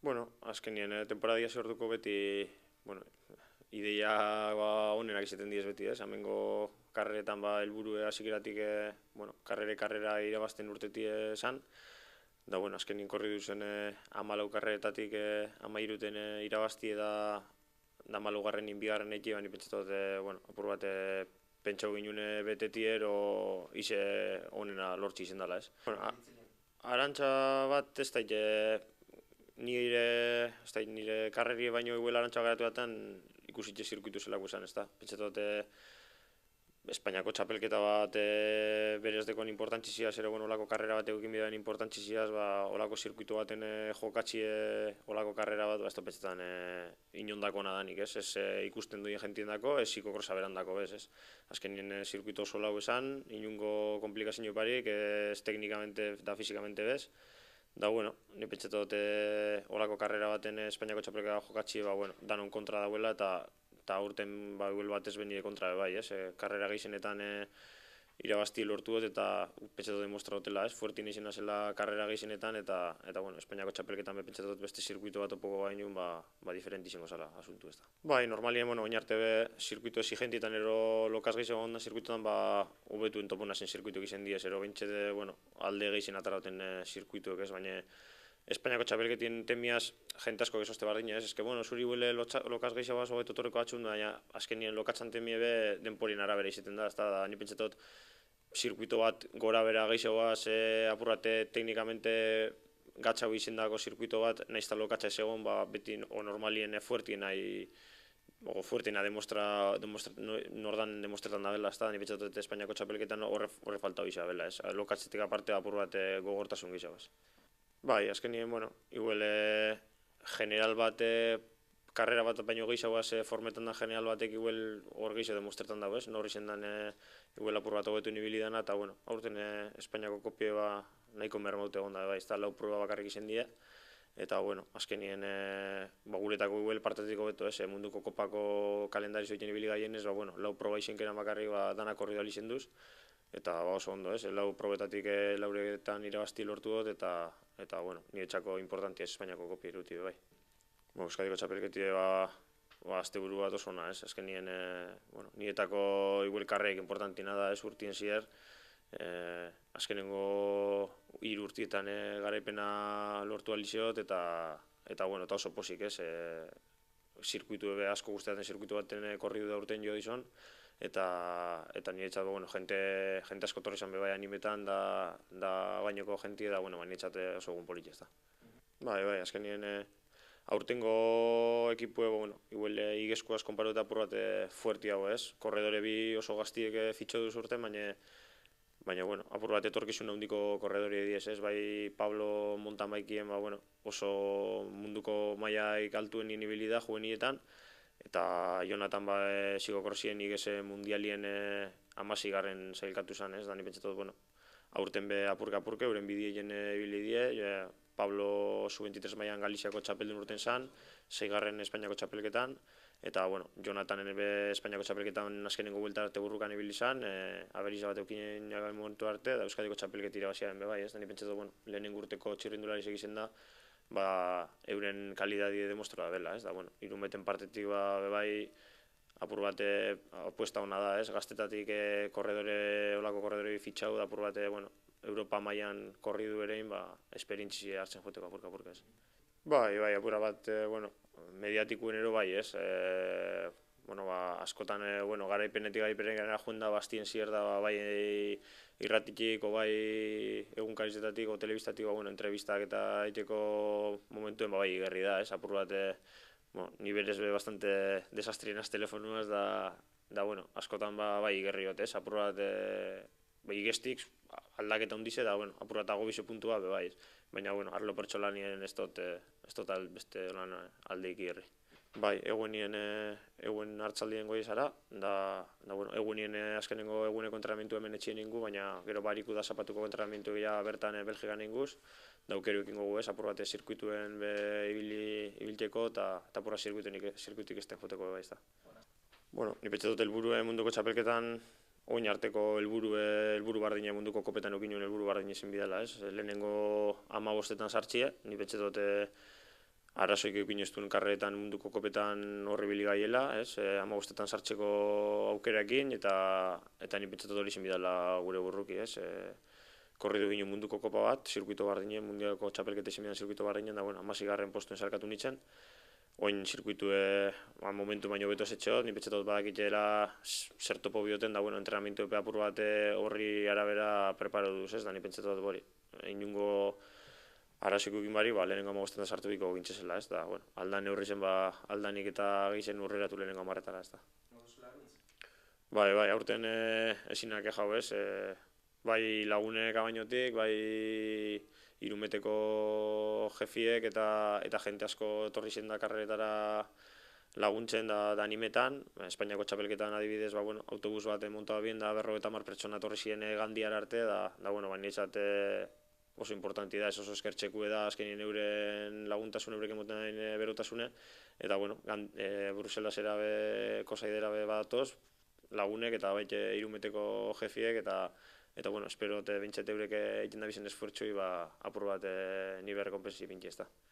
Bueno, azkenien, temporadia sortuko beti, bueno, ideia onenak izaten diez beti, ez? Hemengo karreretan helburu hasieratik, bueno, karrera irabazten urtetie esan, da, bueno, azkenien korri duzen 14 karreretatik 13 irabaztie da 14 bigarren eki, baina pentsatot, bueno, apur bat pentsau ginune betetier o ise onena lortzi izen dela, ez? Bueno, arantxa bat ez daite nire karreri baino iguel arantxa garatu datan ikusitxe zirkuitu zelako esan, ez da. Pentsatot, Espainiako txapelketa bat berez dekon importantzizia, zero bueno, olako karrera bat egin bidean importantzizia, olako zirkuitu baten jokatxie olako karrera bat, ez da pentsetan inondako nadanik, ez? Ez ikusten duen jentien dako, ez ziko krosa berandako, ez? Azken nien zirkuitu oso lau esan, inungo komplikazio parik, ez teknikamente da fizikamente bez. Da, bueno, ni pentsatot olako karrera baten Espainiako txapelketa jokatxie, bueno, danon kontra dauela eta aurten igual batez benire kontra bai, ez? Karrera gehienetan irabazti lortu dut eta pentsatu demostra dutela, ez? Fuertin izena zela karrera gehienetan eta bueno, Espainiako txapelketan pentsatu dut beste zirkuito bat opoko gainun, diferenti izango zala asuntu ez da. Bai, normalien, bueno, oinarte be, zirkuito exigentietan ero lokaz gehiago onda zirkuitotan, hobetu entopona zen zirkuito gizien diez, ero bintxete, bueno, alde gehien atarauten zirkuituek, ez? Baina Espainiako txapelketien temiaz jente asko gezoste bardina, ez? Eske, bueno, zuri huele lokaz gehiago bat hobetu torreko atxun, baina azkenien lokatzan temie be denporien arabera izaten da, ez da, ni pentsatot zirkuito bat gora bera gehiagoaz apurrate teknikamente gatxau izendako zirkuito bat, nahiz eta lokatza ez egon, beti normalien fuertien nahi, fuertiena nordan demostretan da bela, ez da, ni pentsatot Espainiako txapelketan horre falta bisa bela, ez? Lokatzetik aparte apur bat gogortasun gehiagoaz. Bai, azkenien, bueno, igual general bat, karrera bat baino gehiagoaz formetan da general batek igual hor gehiago demostretan dago, ez? Norri zendan igual apur bat hobetu nibili dana, eta bueno, aurten Espainiako kopie nahiko mermaute egon da, bai, ez da lau proba bakarrik izen die, eta bueno, azkenien guretako igual partetik hobeto, ez? Munduko kopako kalendari zoiten ibili gaien ez, bueno, lau proba izenkeran bakarrik danak korridali izen duz, eta oso ondo, ez? Lau probetatik lauretan irabazti lortu dut, eta bueno, nire txako importantia ez Espainiako kopia iruti, bai. Euskadiko txapelketi azte buru bat oso ona, ez? Azken bueno, niretako igual karreik importantina da, ez urtien zier, azkenengo hiru urtietan garaipena lortu aliziot, eta bueno, eta oso posik, ez? Zirkuitu asko guztiaten zirkuitu baten korridu da urten jo dizon, eta niretzat, bueno, jente asko torri izan bebai animetan, da bainoko jentie, da, bueno, niretzat oso egun politxe ez da. Bai, azkenien aurtengo ekipue, bueno, igual igezkoaz konparu eta apur bat fuertiago, ez? Korredore bi oso gaztiek fitxo duz urten, baina, bueno, apur bat etorkizun handiko korredori ediez, ez? Bai, Pablo Montanbaikien, bueno, oso munduko maiaik altuen inibili da juvenietan, eta Jonatan zigo korsien igeze mundialien amasigarren zailkatu zan, ez? Da, ni pentsatot, bueno, aurten be apurke, euren bideien ibili die, Pablo sub-23 mailan Galiziako txapeldun urten zan, 6. Espainiako txapelketan, eta, bueno, Jonatanen Espainiako txapelketan azkenengo buelta arte burrukan ibili zan, aberiza bat eukinen jagan momentu arte, da Euskadiko txapelketi irabaziaren bebai, ez? Da, ni pentsatot, bueno, lehenen urteko txirrindulari segizen da, euren kalidadi demostra da dela, ez? Da, bueno, irunbeten partetik bebai, apur bat apuesta hona da, ez? Gaztetatik olako korredore fitxau da apur bat, bueno, Europa mailan korridu erein, esperientzia hartzen joteko apurka, ez? Bai, apura bat, bueno, mediatikuen ero bai, ez? Bueno, askotan, bueno, garaipenetik gara joen da, bastien zier da, bai irratikik, bai egunkarizetatik, telebistatik, bueno, entrevistak eta egiteko momentuen, bai, gerri da, ez? Apur bat, bueno, ni berez bastante desastrienaz telefonuaz, da, bueno, askotan, bai, gerri bat, ez? Apur bat, igeztik, aldaketa hundize, da, bueno, apur bat agobizo puntua, bai, ez? Baina, bueno, arlo pertsolanien ez dut beste aldeik irri. Bai, eguen hartzaldien goi zara, da, bueno, egunien azkenengo eguneko entrenamentu hemen etxien ingu, baina gero bariku da zapatuko entrenamentu gila bertan Belgikan inguz, da aukero ekin gogu ez, apur bat zirkuituen ibilteko, eta apur bat zirkuitik esten joteko bai ez da. Bueno, ni petxe dut helburu munduko txapelketan, oin arteko helburu bardina munduko kopetan okinuen helburu bardina ezin bidala, ez? Lehenengo 15etan sartxie, ni petxe dut arazoik eukin ez duen karreretan munduko kopetan horri bili gaiela, ez? 15etan sartzeko aukerakin, eta ni pentsatot hori zen bidala gure burruki, ez? Korridu ginen munduko kopa bat, zirkuito bardinen, mundialeko txapelketa izan bidan zirkuito bardinen, da, bueno, 16. postuen sarkatu nintzen. Oin zirkuitue momentu baino beto zetxeot, ni pentsatot badakitela zer topo bioten, da, bueno, entrenamentu epe apur bat horri arabera preparo duz, ez? Da, ni pentsatot bori. Inungo arazoikukin bari, lehenengo 15etan sartu biko gintzezela, ez da, bueno, aldan neurri zen aldanik eta gehizen urreratu lehenengo 10etara, ez da. Bai, aurten ezinak jau, ez, bai lagunek abainotik, bai Irumeteko jefiek eta jente asko etorri zen da karreretara laguntzen da animetan. Espainiako txapelketan adibidez, bueno, autobus bat montaba bien da 50 pertsona etorri ziren Gandiara arte, da bueno, baina izat oso importanti da, oso eskertxeku da azkenien euren laguntasun, eurek emoten berotasune, eta bueno, Bruselasera kosaidera badatoz, lagunek eta baita Irumeteko jefiek, eta bueno, espero bintxet eurek egiten da bizen esfuertxoi apur bat ni berrekompensi pintzi ez da.